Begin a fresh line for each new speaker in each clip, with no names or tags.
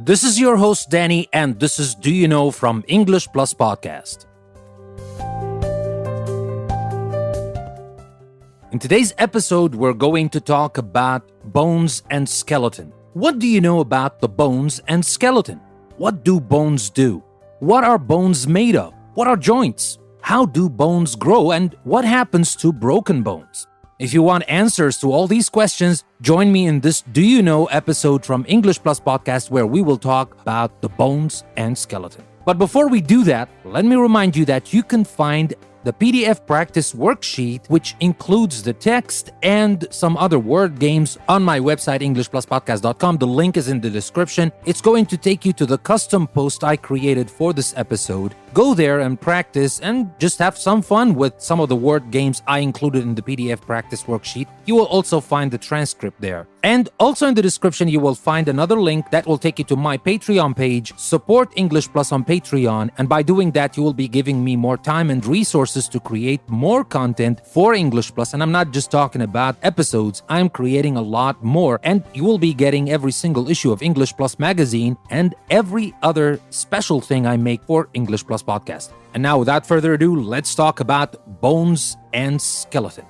This is your host, Danny, and this is Do You Know from English Plus Podcast. In today's episode, we're going to talk about bones and skeleton. What do you know about the bones and skeleton? What do bones do? What are bones made of? What are joints? How do bones grow? And what happens to broken bones? If you want answers to all these questions, join me in this Do You Know episode from English Plus Podcast where we will talk about the bones and skeleton. But before we do that, let me remind you that you can find the PDF practice worksheet, which includes the text and some other word games on my website, EnglishPlusPodcast.com. The link is in the description. It's going to take you to the custom post I created for this episode. Go there and practice and just have some fun with some of the word games I included in the PDF practice worksheet. You will also find the transcript there. And also in the description, you will find another link that will take you to my Patreon page, Support English Plus on Patreon. And by doing that, you will be giving me more time and resources to create more content for English Plus. And I'm not just talking about episodes, I'm creating a lot more. And you will be getting every single issue of English Plus magazine and every other special thing I make for English Plus Podcast. And now, without further ado, let's talk about bones and skeleton.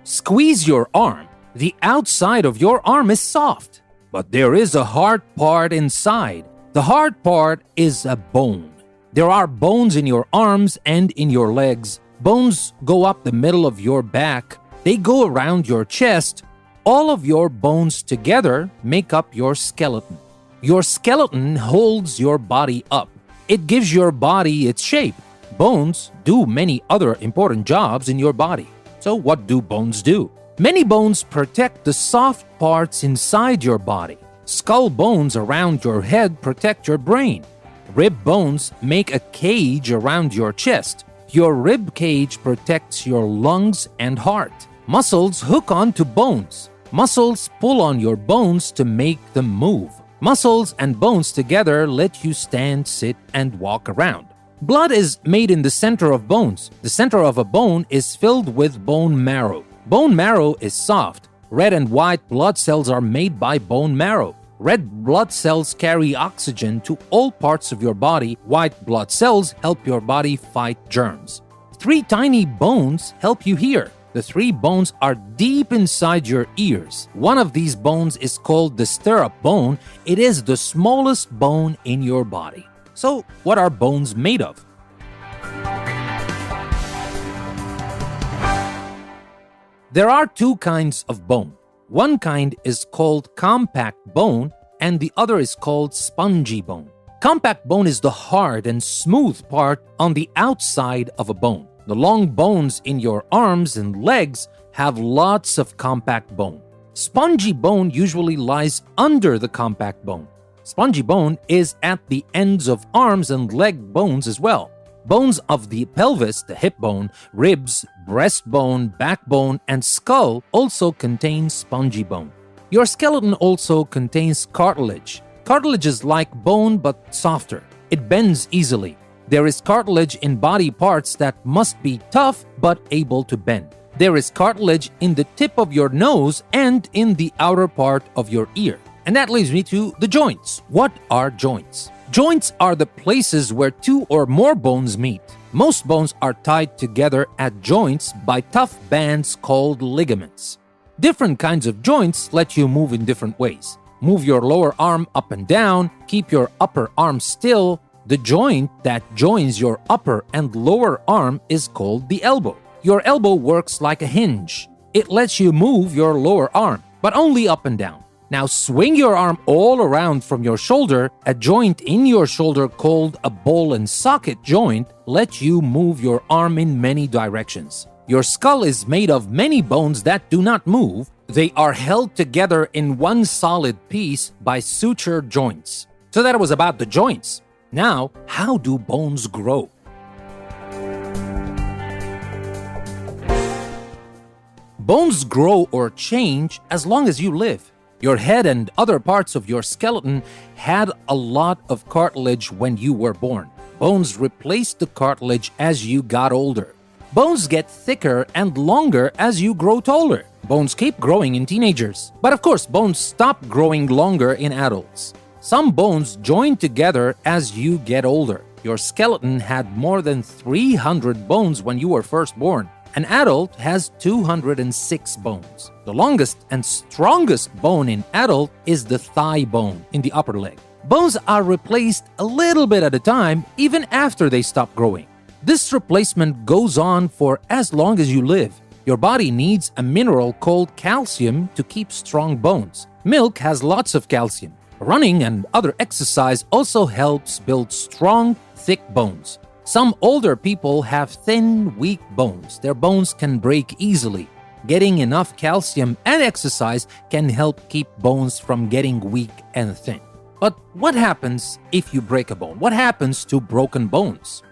Squeeze your arm. The outside of your arm is soft, but there is a hard part inside. The hard part is a bone. There are bones in your arms and in your legs. Bones go up the middle of your back. They go around your chest. All of your bones together make up your skeleton. Your skeleton holds your body up. It gives your body its shape. Bones do many other important jobs in your body. So what do bones do? Many bones protect the soft parts inside your body. Skull bones around your head protect your brain. Rib bones make a cage around your chest. Your rib cage protects your lungs and heart. Muscles hook onto bones. Muscles pull on your bones to make them move. Muscles and bones together let you stand, sit, and walk around. Blood is made in the center of bones. The center of a bone is filled with bone marrow. Bone marrow is soft. Red and white blood cells are made by bone marrow. Red blood cells carry oxygen to all parts of your body. White blood cells help your body fight germs. 3 tiny bones help you hear. The 3 bones are deep inside your ears. One of these bones is called the stirrup bone. It is the smallest bone in your body. So, what are bones made of? There are 2 kinds of bone. One kind is called compact bone, and the other is called spongy bone. Compact bone is the hard and smooth part on the outside of a bone. The long bones in your arms and legs have lots of compact bone. Spongy bone usually lies under the compact bone. Spongy bone is at the ends of arms and leg bones as well. Bones of the pelvis, the hip bone, ribs, breastbone, backbone, and skull also contain spongy bone. Your skeleton also contains cartilage. Cartilage is like bone but softer. It bends easily. There is cartilage in body parts that must be tough but able to bend. There is cartilage in the tip of your nose and in the outer part of your ear. And that leads me to the joints. What are joints? Joints are the places where 2 or more bones meet. Most bones are tied together at joints by tough bands called ligaments. Different kinds of joints let you move in different ways. Move your lower arm up and down, keep your upper arm still. The joint that joins your upper and lower arm is called the elbow. Your elbow works like a hinge. It lets you move your lower arm, but only up and down. Now swing your arm all around from your shoulder. A joint in your shoulder called a ball and socket joint lets you move your arm in many directions. Your skull is made of many bones that do not move. They are held together in one solid piece by suture joints. So that was about the joints. Now, how do bones grow? Bones grow or change as long as you live. Your head and other parts of your skeleton had a lot of cartilage when you were born. Bones replaced the cartilage as you got older. Bones get thicker and longer as you grow taller. Bones keep growing in teenagers. But of course, bones stop growing longer in adults. Some bones join together as you get older. Your skeleton had more than 300 bones when you were first born. An adult has 206 bones. The longest and strongest bone in adult is the thigh bone in the upper leg. Bones are replaced a little bit at a time, even after they stop growing. This replacement goes on for as long as you live. Your body needs a mineral called calcium to keep strong bones. Milk has lots of calcium. Running and other exercise also helps build strong, thick bones. Some older people have thin, weak bones. Their bones can break easily. Getting enough calcium and exercise can help keep bones from getting weak and thin. But what happens if you break a bone? What happens to broken bones?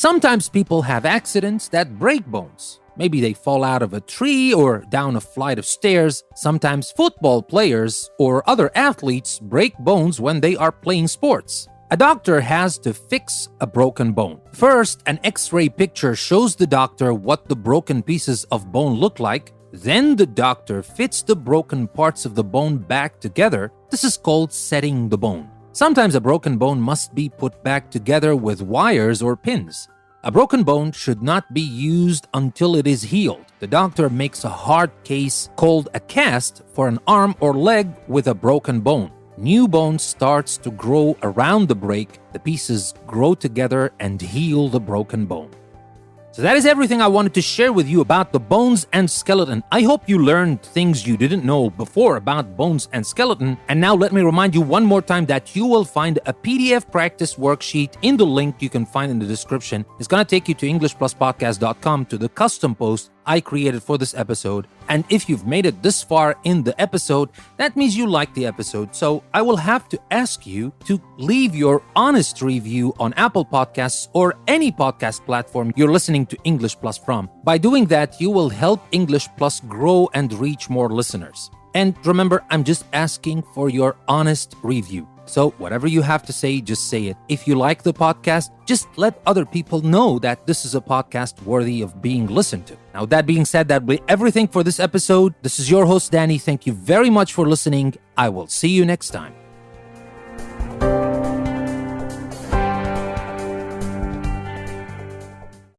Sometimes people have accidents that break bones. Maybe they fall out of a tree or down a flight of stairs. Sometimes football players or other athletes break bones when they are playing sports. A doctor has to fix a broken bone. First, an X-ray picture shows the doctor what the broken pieces of bone look like. Then the doctor fits the broken parts of the bone back together. This is called setting the bone. Sometimes a broken bone must be put back together with wires or pins. A broken bone should not be used until it is healed. The doctor makes a hard case called a cast for an arm or leg with a broken bone. New bone starts to grow around the break. The pieces grow together and heal the broken bone. So that is everything I wanted to share with you about the bones and skeleton. I hope you learned things you didn't know before about bones and skeleton. And now let me remind you one more time that you will find a PDF practice worksheet in the link you can find in the description. It's going to take you to EnglishPlusPodcast.com to the custom post I created for this episode. And if you've made it this far in the episode, that means you like the episode. So I will have to ask you to leave your honest review on Apple Podcasts or any podcast platform you're listening to English Plus from. By doing that, you will help English Plus grow and reach more listeners. And remember, I'm just asking for your honest review. So whatever you have to say, just say it. If you like the podcast, just let other people know that this is a podcast worthy of being listened to. Now, that being said, that will be everything for this episode. This is your host, Danny. Thank you very much for listening. I will see you next time.